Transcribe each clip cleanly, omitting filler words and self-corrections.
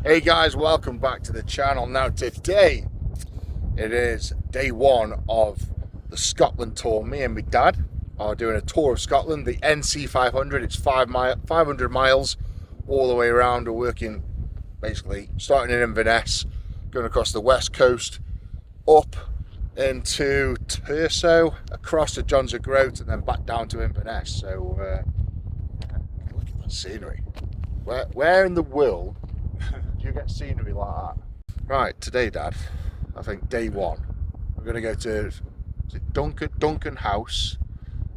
Hey guys, welcome back to the channel. Now today it is day one of the Scotland tour. Me and my dad are doing a tour of Scotland, the NC 500. It's 500 miles all the way around. We're working basically starting in Inverness, going across the west coast, up into Thurso, across to Johns O'Groat, and then back down to Inverness. So look at that scenery. Where in the world you get scenery like that? Right, today, Dad, I think day one, we're going to go to Duncan House,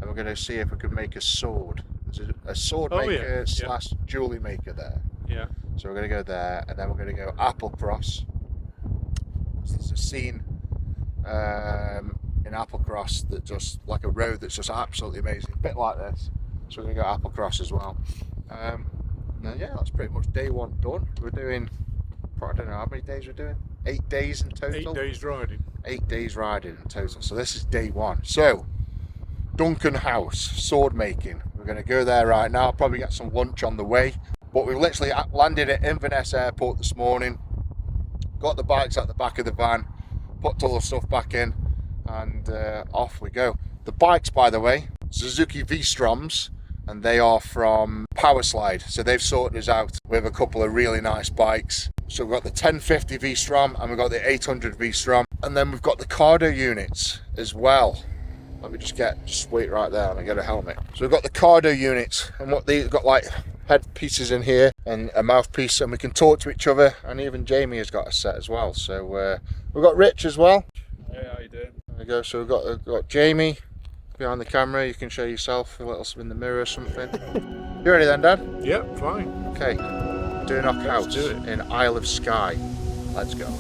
and we're going to see if we can make a sword. There's a sword maker slash jewellery maker there. Yeah. So we're going to go there, and then we're going to go Applecross. There's a scene in Applecross that just like a road that's just absolutely amazing, a bit like this. So we're going to go Applecross as well. Yeah, that's pretty much day one done. We're doing, I don't know how many days we're doing. 8 days in total. 8 days riding. 8 days riding in total. So this is day one. So Duncan House, sword making. We're going to go there right now. I'll probably get some lunch on the way. But we literally landed at Inverness Airport this morning. Got the bikes at the back of the van. Put all the stuff back in, and off we go. The bikes, by the way, Suzuki V-Stroms. And they are from Powerslide, so they've sorted us out with a couple of really nice bikes. So we've got the 1050 V-Strom and we've got the 800 V-Strom, and then we've got the Cardo units as well. Let me just wait right there and I get a helmet. So we've got the Cardo units, and what they've got like headpieces in here and a mouthpiece, and we can talk to each other, and even Jamie has got a set as well. So we've got Rich as well. Yeah, how you doing? There we go. So we've got Jamie behind the camera. You can show yourself a little in the mirror or something. You ready then, Dad? Yep, fine. Okay, Durnock House do it. in Isle of Skye. Let's go.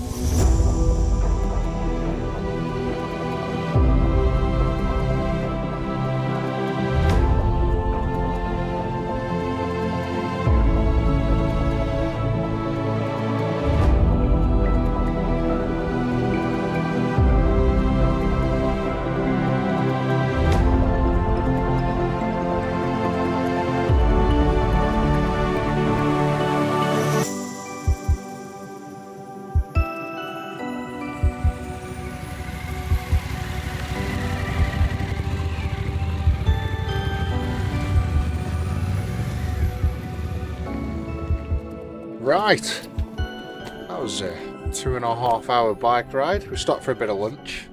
Right, that was a 2.5 hour bike ride. We stopped for a bit of lunch,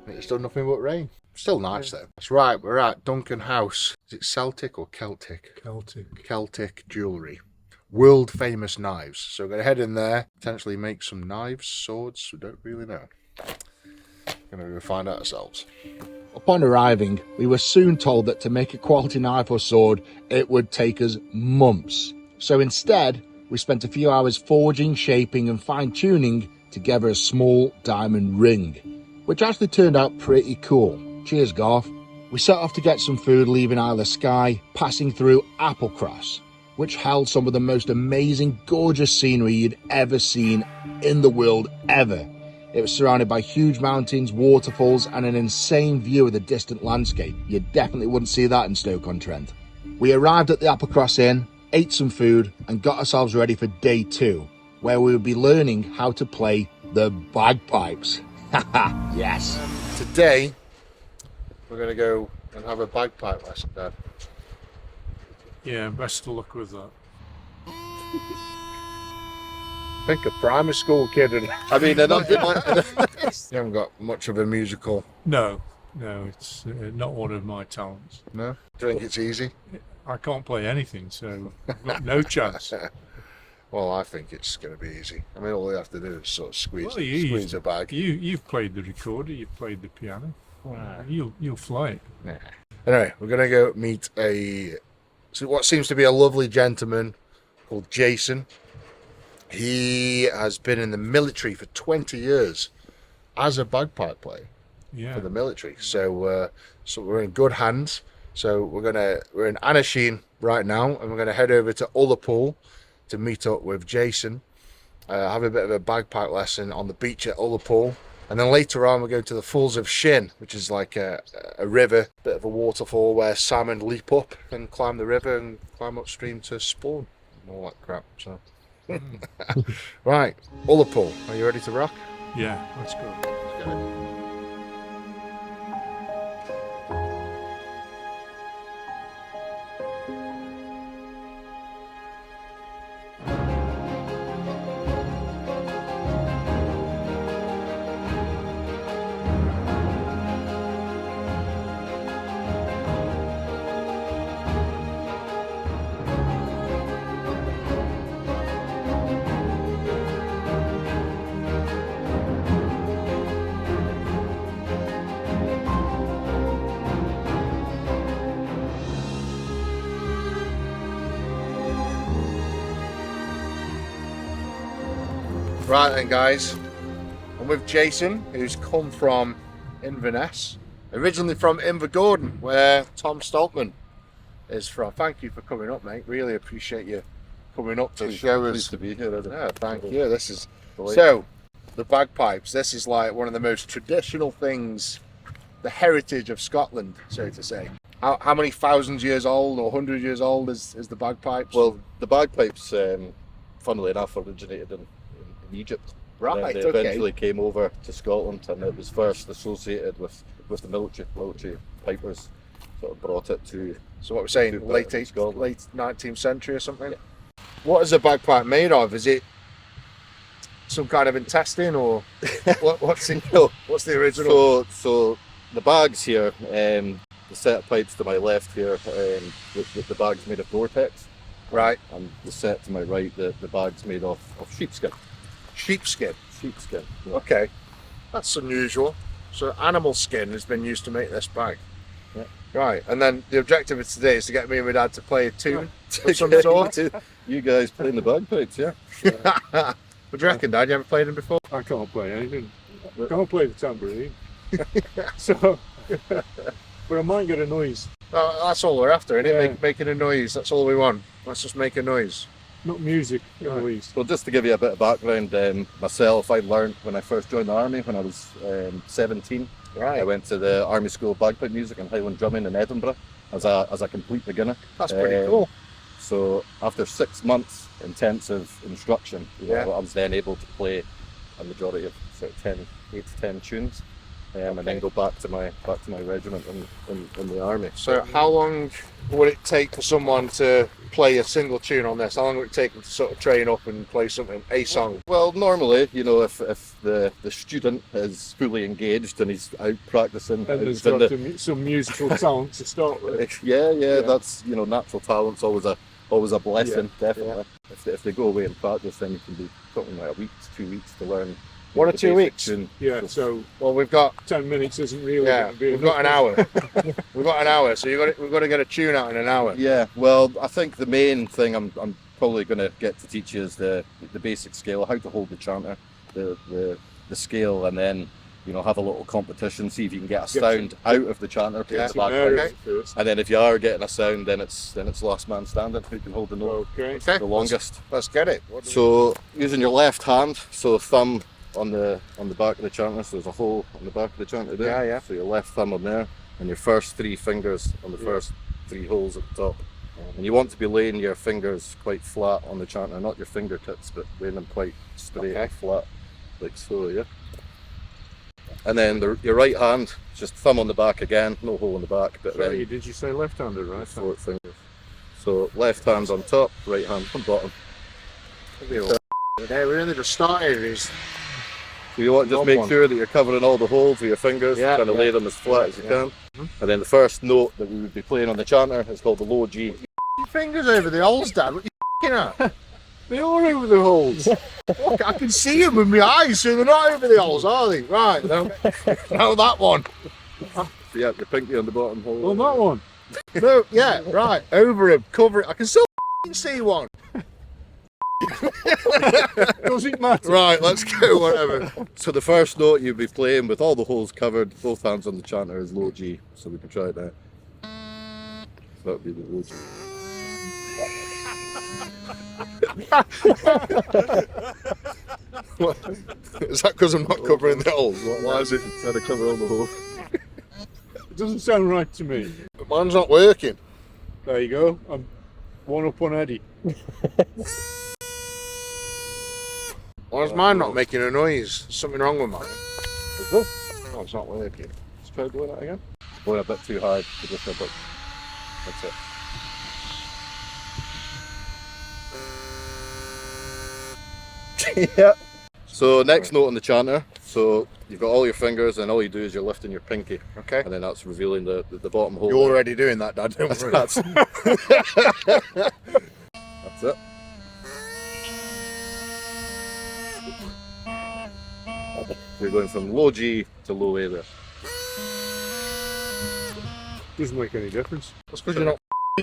and it's done nothing but rain. Still nice though. That's right, we're at Duncan House. Is it Celtic or Celtic? Celtic. Celtic jewellery. World famous knives. So we're going to head in there, potentially make some knives, swords, we don't really know. Going to go find out ourselves. Upon arriving, we were soon told that to make a quality knife or sword, it would take us months. So instead, we spent a few hours forging, shaping and fine-tuning together a small diamond ring, which actually turned out pretty cool. Cheers, Garth. We set off to get some food, leaving Isle of Skye, passing through Applecross, which held some of the most amazing, gorgeous scenery you'd ever seen in the world ever. It was surrounded by huge mountains, waterfalls and an insane view of the distant landscape. You definitely wouldn't see that in Stoke-on-Trent. We arrived at the Applecross Inn, ate some food and got ourselves ready for day two, where we would be learning how to play the bagpipes. Haha, yes. Today, we're going to go and have a bagpipe lesson, Dad. Yeah, best of luck with that. I think a primary school kid, and I mean, they're not. You haven't got much of a musical. No, it's not one of my talents. No? Do you think it's easy? I can't play anything, so I've got no chance. Well, I think it's going to be easy. I mean, all you have to do is sort of squeeze a bag. You've played the recorder, you've played the piano. You'll fly it. Nah. Anyway, we're going to go meet what seems to be a lovely gentleman called Jason. He has been in the military for 20 years as a bagpipe player for the military. So we're in good hands. So we're in Anisheen right now, and we're gonna head over to Ullapool to meet up with Jason. Have a bit of a bagpipe lesson on the beach at Ullapool, And then later on, we're going to the Falls of Shin, which is like a river, bit of a waterfall where salmon leap up and climb the river and climb upstream to spawn and all that crap. So Right, Ullapool, are you ready to rock? Yeah, let's go. Let's get it. Right then, guys, I'm with Jason, who's come from Inverness, originally from Invergordon, where Tom Stoltman is from. Thank you for coming up, mate. Really appreciate you coming up to show us. Pleased to be here. Yeah, thank you. This is so the bagpipes. This is like one of the most traditional things, the heritage of Scotland, so to say. How many thousands years old or 100 years old is the bagpipes? Well, the bagpipes, funnily enough, originated in Egypt. Right, They eventually came over to Scotland, and it was first associated with the military pipers. Sort of brought it to. So what we're saying, to late Scotland. late 19th century or something? Yeah. What is a bagpipe made of? Is it some kind of intestine, or what's the original? So the bags here, the set of pipes to my left here, the bag's made of Gore-Tex, Right, and the set to my right, the bag's made of sheepskin. sheepskin. Sheepskin. Yeah. Okay, that's unusual. So animal skin has been used to make this bag. Yeah. Right, and then the objective of today is to get me and my dad to play a tune of some sort. You guys playing the bagpipes, yeah? What do you reckon, Dad? You ever played them before? I can't play anything. I can't play the tambourine. So, but I might get a noise. Oh, that's all we're after, isn't it? Yeah. Making a noise. That's all we want. Let's just make a noise. Not music, at least. Well, just to give you a bit of background, myself, I learned when I first joined the army when I was 17. I Right. went to the Army School of Bagpipe Music and Highland Drumming in Edinburgh as a complete beginner. That's pretty cool. So after 6 months intensive instruction, Yeah. I was then able to play a majority of sort of 8 to 10 tunes, and then go back to my regiment in the army. So how long would it take for someone to play a single tune on this? How long would it take them to sort of train up and play something, a song? Well, normally, if the student is fully engaged and he's out practicing, And there's out in got the- some musical talent to start with. yeah, that's natural talent's always a blessing, Yeah, definitely. If they go away and practice, then you can be talking like a week to 2 weeks to learn. 1 or the 2 basic weeks? tune. Yeah, so Well, we've got 10 minutes isn't really yeah, going to be we've got an enough. hour. We've got an hour, so we've got to get a tune out in an hour. Yeah, well, I think the main thing I'm probably going to get to teach you is the basic scale, how to hold the chanter, the scale, and then have a little competition, see if you can get a sound out of the chanter, play Yeah. the bagpipes. Okay. First. And then if you are getting a sound, then it's last man standing who can hold the note Okay. Okay, the longest. Let's get it. So using your left hand, so thumb on the back of the chanter, so there's a hole on the back of the chanter there. Yeah, yeah. So your left thumb on there, and your first 3 fingers on the first 3 holes at the top. And you want to be laying your fingers quite flat on the chanter, not your fingertips, but laying them quite straight and flat, like so, yeah. And then your right hand, just thumb on the back again, no hole in the back, but Sorry, then did you say left-handed, right? 4 fingers. So left hand's on top, right hand on bottom. We're only just started. So you want to just Long make one. sure that you're covering all the holes with your fingers, Yeah, trying to yeah. lay them as flat as you can. And then the first note that we would be playing on the chanter is called the low G. Your fingers over the holes, Dad. What are you at? They are over the holes. Look, I can see them with my eyes, so they're not over the holes, are they? Right, no, no, that one. So yeah, your pinky on the bottom hole. Well, that one. No, yeah, right, over him, cover it. I can still see one. Doesn't matter. Right, let's go, whatever. So the first note you'll be playing with all the holes covered, both hands on the chanter, is low G. So we can try it now. So that would be the low G. What? Is that because I'm not covering the holes? Why is it? Try to cover all the holes. It doesn't sound right to me. Mine's not working. There you go. I'm one up on Eddie. Why is mine not making a noise? There's something wrong with mine. Is this? Oh, it's not working. Let's try doing that again. Going a bit too hard. Just a bit. That's it. Yeah. So next note on the chanter. So you've got all your fingers, and all you do is you're lifting your pinky, Okay. and then that's revealing the bottom hole. You're already doing that, Dad. Don't worry. That's it. You're going from low G to low A there. Doesn't make any difference. That's because you're not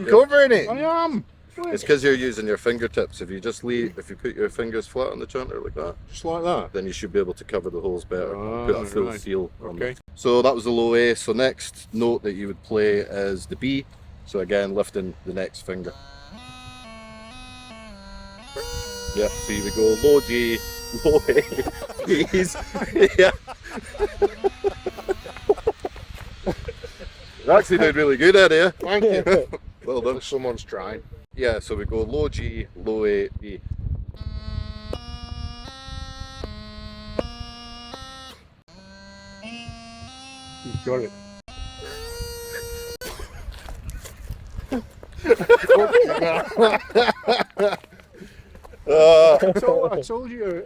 covering it. I am. It's because you're using your fingertips. If you just if you put your fingers flat on the chanter like that, Just like that. then you should be able to cover the holes better. Ah, Put a full right. feel on Okay. it. So that was the low A. So next note that you would play is the B. So again, lifting the next finger. Yeah, so you would go low G, low A, B's. Yeah. You're actually doing really good at it. Thank you. Well done. Someone's trying. Yeah, so we go low G, low A, B. You've got it. I told you,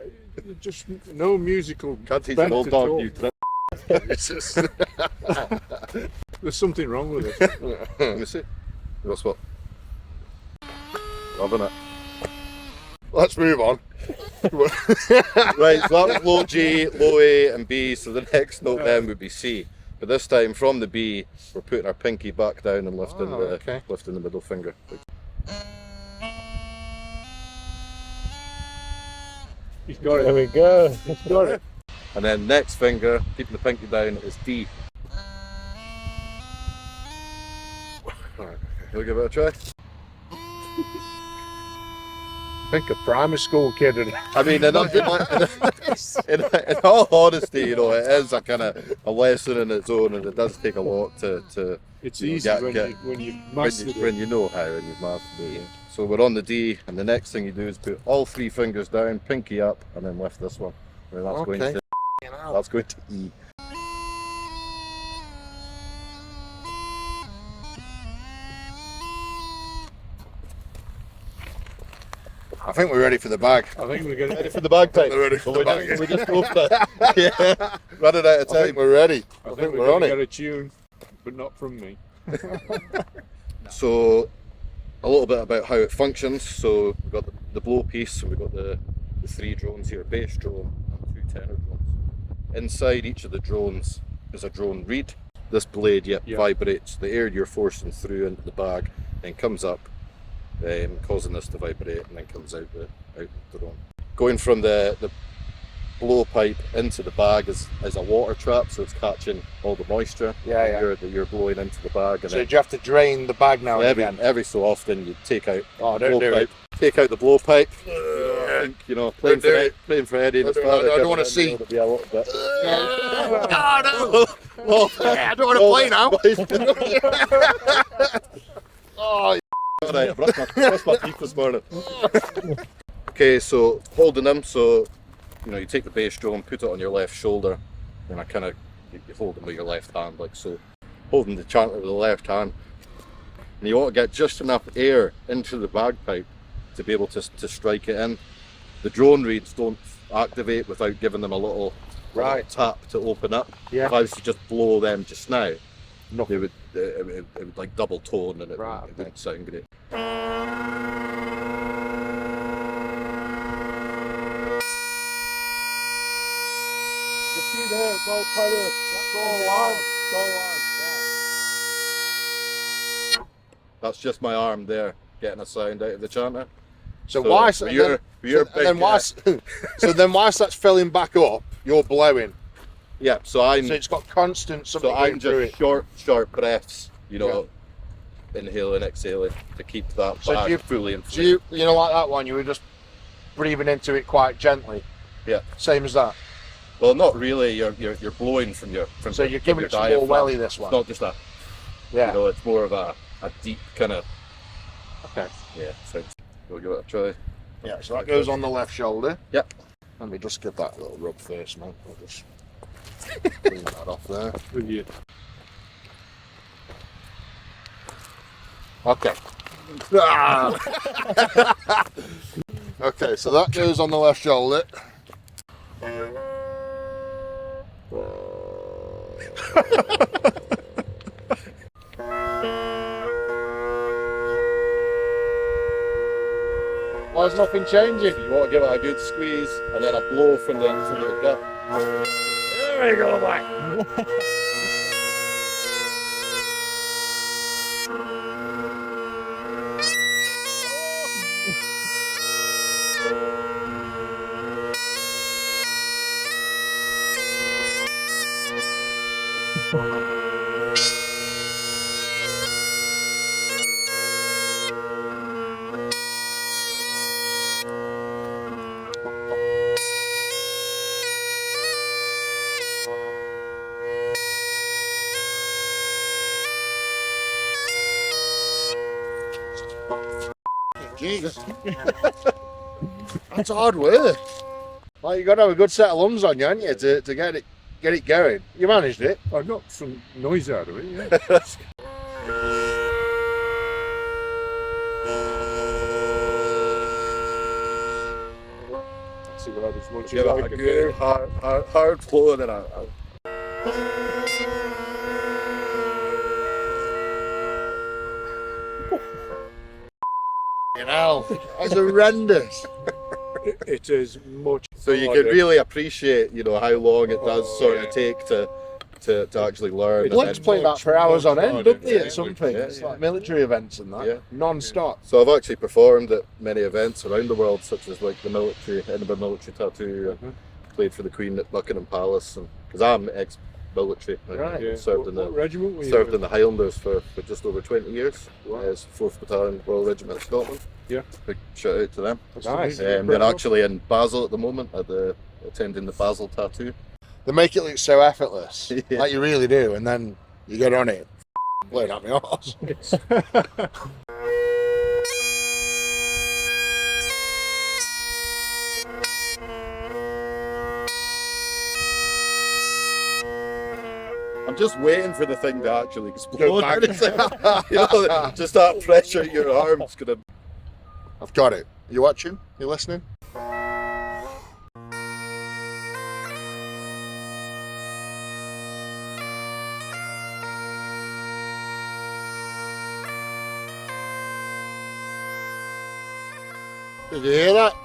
just no musical. Can't teach bent an old at dog all. new tricks. It's just... There's something wrong with it. Let me see. What's what? Loving it. Let's move on. Right, so that was low G, low A and B, so the next note then would be C. But this time from the B, we're putting our pinky back down and lifting lifting the middle finger. He's got it. There we go. He's got it. And then next finger, keeping the pinky down, is D. Right. We'll give it a try. I think a primary school kid and I mean, in all honesty, you know, it is a kind of a lesson in its own, and it does take a lot to It's you know, easy when when you mastered it. you know how and you've mastered it. Yeah. So we're on the D, and the next thing you do is put all three fingers down, pinky up, and then lift this one. And that's going Okay. to that's going to E. I think we're ready for the bag. I think we're Ready gonna. for the bagpipe? We're ready for the bag. We just go for it. Yeah. Running out of I think time. we're ready. I think think we're we're on gonna it. get a tune, but not from me. So a little bit about how it functions. So we've got the blow piece, so we've got the three drones here, bass drone and two tenor drones. Inside each of the drones is a drone reed. This blade vibrates the air you're forcing through into the bag, then comes up, causing this to vibrate, and then comes out the drone. Going from the blow pipe into the bag is a water trap, so it's catching all the moisture that you're blowing into the bag. And So do you have to drain the bag now and again? every so often you take out Oh, the don't blow do pipe, take out the blow pipe. Playing do it. playing for Eddie. I don't wanna see. It'll be a little bit. Oh, no. I don't want to play now. Oh, Right, I brushed my teeth this morning. Okay, so holding them, so you take the bass drum, put it on your left shoulder, and you hold them with your left hand, like so. Holding the chanter with the left hand, and you want to get just enough air into the bagpipe to be able to strike it in. The drone reeds don't activate without giving them a little tap to open up. Yeah. If I was to just blow them just now, No. it would like double tone and it Right, wouldn't sound great. You see there, it's all power. That's all arm. It's all arm. That's just my arm there getting a sound out of the chanter. so why? for your big, then whilst, so then whilst that's filling back up, you're blowing. yeah, so I'm So it's got constant something so going I'm through just it. short breaths, inhaling, exhaling to keep that So bag do you- fully So inflated. you know, like that one, you were just breathing into it quite gently. Yeah. Same as that. Well, not really. You're blowing from So you're giving your it some more diaphragm. welly. This It's one. not just a Yeah. it's more of a deep kind of Okay. sound. We'll give it a try. Yeah. So that goes on the left shoulder. Yep. Let me just give that a little rub first, man. I'll just clean that off there. With you. Okay. Okay, so that goes on the left shoulder. Well, there's nothing changing. You want to give it a good squeeze and then a blow from the gut. There we go, back. Jesus. That's hard work. Like, you got to have a good set of lungs on you, haven't you, to get it going. You managed it. I got some noise out of it, yeah. See what happens once you Give it like a it. good hard blow and then a You know, that's horrendous. It is much. so you can really appreciate, you know, how long it does sort of take to actually learn. and Blokes then- play that for hours on end, don't they, Yeah, at some things? yeah. Like military events and that. Yeah. Non-stop. So I've actually performed at many events around the world, such as like the Edinburgh military tattoo. Played for the Queen at Buckingham Palace, and because I'm ex-military, I Right. Yeah. served in What the regiment were you served in? in the Highlanders for just over 20 years. Wow. As 4th Battalion Royal Regiment of Scotland. Yeah. Big shout out to them. That's Nice. amazing. They're actually in Basel at the moment, attending the Basel tattoo. They make it look so effortless, Yeah. like you really do, and then you get on it, blowing at my arse. I'm just waiting for the thing to actually Go explode. back. You know, just that pressure in your arms gonna. I've got it. You watching? You listening? Did you hear that?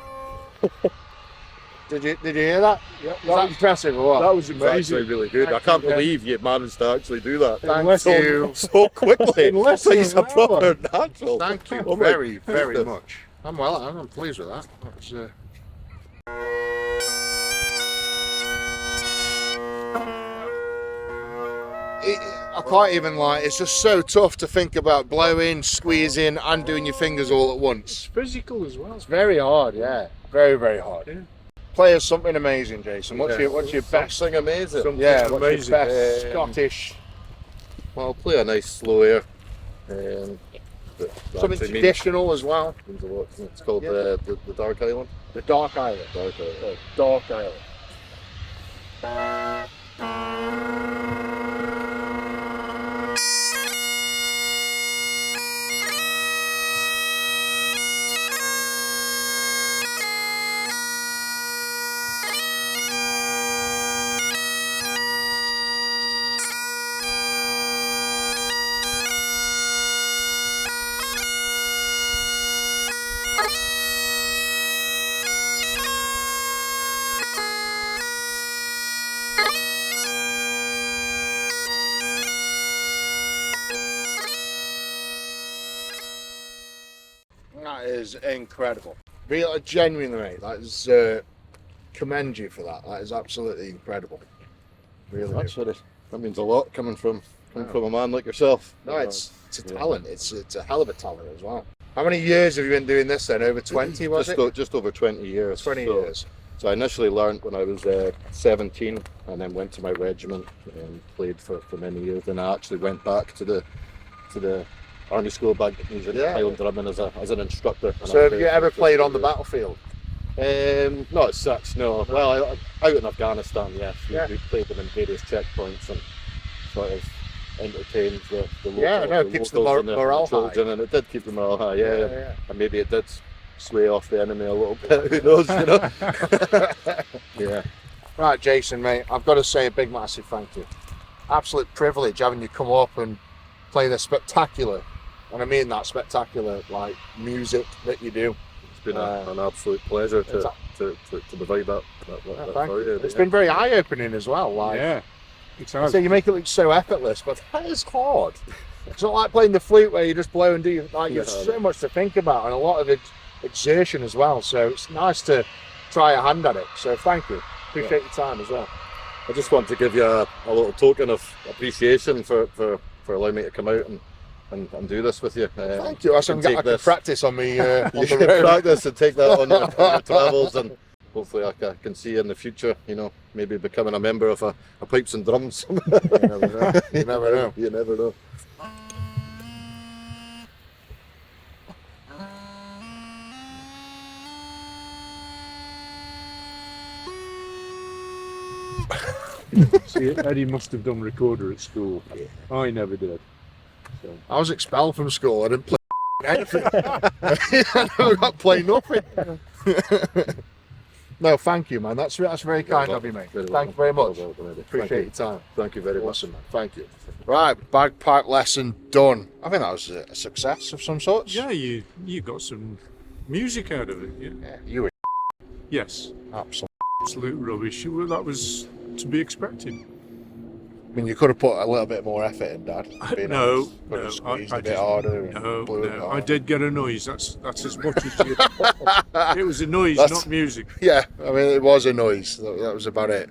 Did you hear that? Yeah, Was that impressive or what? that was It's actually amazing. really good. I can't believe you managed to actually do that Thank so, you. so quickly. In less Like than he's a an hour. proper natural. Thank you Oh my very, very goodness. much. I'm pleased with that. That was, I can't even it's just so tough to think about blowing, squeezing and doing your fingers all at once. It's physical as well. It's very hard, yeah. Very, very hard. Yeah. Play us something amazing, Jason. What's Yeah. your best? Something amazing. Something Yeah, what's amazing. your best Scottish? Well, I'll play a nice slow air. That Something actually traditional as well. means a lot. It's called Yeah. the Dark Island. The Dark Island. Dark Island. Dark Island. That is incredible. Really, genuinely, mate. That is commend you for that. That is absolutely incredible. Really. That's what that means a lot coming from a man like yourself. No, it's a talent. It's a hell of a talent as well. How many years have you been doing this then? Over 20, was it? Just over 20 years. 20 So- years. So I initially learned when I was 17 and then went to my regiment and played for many years. Then I actually went back to the Army School BAGPIPES in Yeah. Highland Drummond as an instructor. And So I have played you ever for played just on the over- battlefield? Not as such, no. Well, out in Afghanistan, yes. Yeah. We played them in various checkpoints and sort of entertained the local, Yeah, no, it keeps the locals and morale the children, and it did keep the morale high, Yeah. And maybe it did sway off the enemy a little bit, who knows, you know? Yeah. Right, Jason, mate, I've got to say a big, massive thank you. Absolute privilege having you come up and play the spectacular, and I mean that spectacular, like, music that you do. It's been an absolute pleasure to provide that Thank for you. you. It's been very eye-opening as well. Like, Yeah. It's so you make it look so effortless, but that is hard. It's not like playing the flute where you just blow and do. Like, there's so much to think about and a lot of exertion as well. So it's nice to try a hand at it. So thank you. Appreciate your time as well. I just want to give you a little token of appreciation for allowing me to come out and do this with you. Thank you. I can practice on me on You the can road. practice and take that on your travels, and hopefully I can see you in the future, you know, maybe becoming a member of a pipes and drums. You never know. You never know. You never know. See, Eddie must have done recorder at school. I never did. So. I was expelled from school. I didn't play anything. I never got to play nothing. No, thank you, man. That's very kind of you, mate. Thank you very much. Appreciate your time. Thank you very much. Awesome, man. Thank you. Right, bagpipe lesson done. I think that was a success of some sorts. Yeah, you got some music out of it. Yeah. Yeah, you were Yes. absolute. Rubbish. Well, that was to be expected. I mean, you could have put a little bit more effort in, Dad. being honest. Could have squeezed a bit harder. And blew it No, harder. I did get a noise. That's as much as you. It was a noise, That's- not music. Yeah, I mean, it was a noise. That was about it.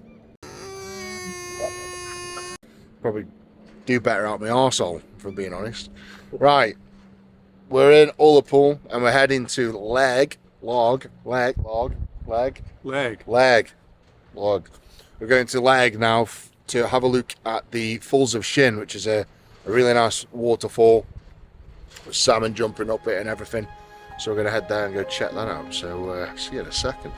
Probably do better out my arsehole, if I'm being honest. Right, we're in Ullapool and we're heading to Leg. We're going to Leg now to have a look at the Falls of Shin, which is a really nice waterfall with salmon jumping up it and everything. So we're going to head there and go check that out. So see you in a second.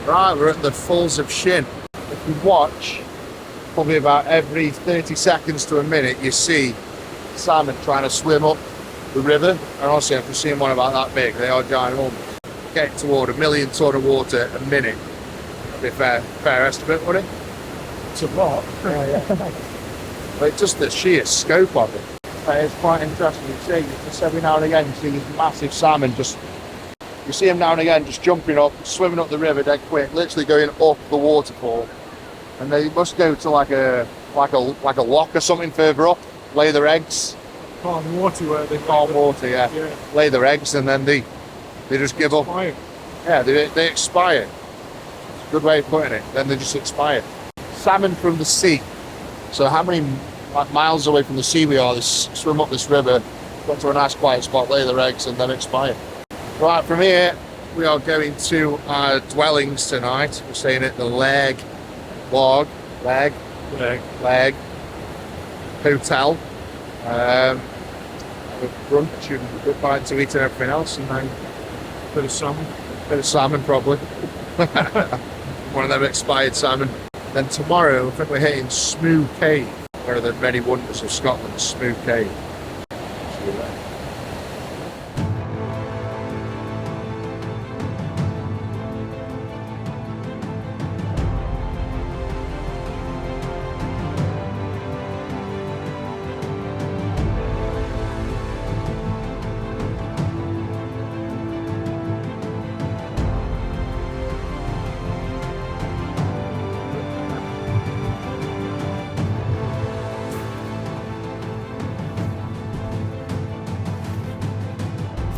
Right, we're at the Falls of Shin. If you watch, probably about every 30 seconds to a minute, you see salmon trying to swim up the river. And honestly, if you're seeing one about that big, they are ginormous. Getting toward 1 million ton of water a minute. That'd be a fair estimate, wouldn't it? It's a lot. But it's just the sheer scope of it. It's quite interesting. You see, just every now and again, you see these massive salmon you see them now and again just jumping up, swimming up the river dead quick, literally going up the waterfall. And they must go to like a lock or something further up, lay their eggs. Calm water where they Calm water, yeah. Lay their eggs and then they just give up. Fire. Yeah, they expire. It's a good way of putting it. Then they just expire. Salmon from the sea. So how many miles away from the sea we are, they swim up this river, got to a nice quiet spot, lay their eggs and then expire. Right, from here we are going to our dwellings tonight. We're staying at the Leg Hotel. Have a brunch and a good bite to eat and everything else, and then Bit of salmon. bit of salmon probably. One of them expired salmon. Then tomorrow I think we're hitting Smoo Cave, one of the many wonders of Scotland, Smoo Cave. See you there.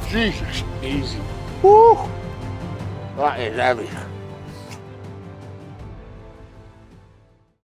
Jesus. Easy. Woo! That is heavy.